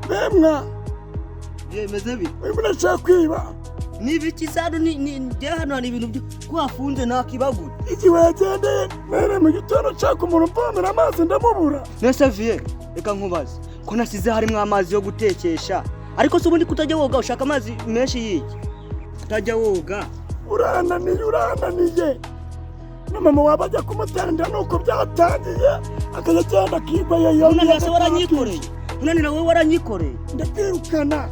bemwa yemeze bi urashaka kwiba nibiki sadu ni hano hari ibintu kwafunze nakibagura iki wagendeye nere mu gitondo cyako umuntu mpomera amazi ndamubura nese vie reka nkubaze ko nasize harimo amazi yo gutekesha ariko se ubundi kutajya woga ushaka amazi menshi yiki kutajya woga urananiye na mama wabajya kumutanda nuko byatangiye akagenda akigwa yoyo nase waranyikoreye unanira wowe waranyikoreye ndakwirukana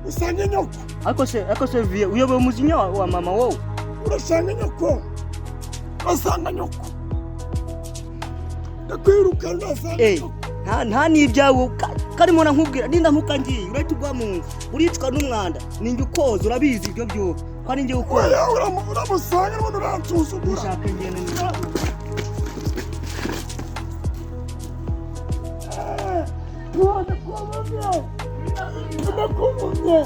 usange nyoko ariko se vie uyoboye umuzinya wa mama wowe urasanga nyoko asanga nyoko ndakwirukana asanga nyoko nta n'ibyawe karimo nkubwira ninda nkukangiye urahita ugwa mu nzu uricwa n'umwanda ninjye ukoza urabizi ibyo byo ko ninjye ukoza uramusanga n'ubundi uransuzugura ushaka ingene ndakumumye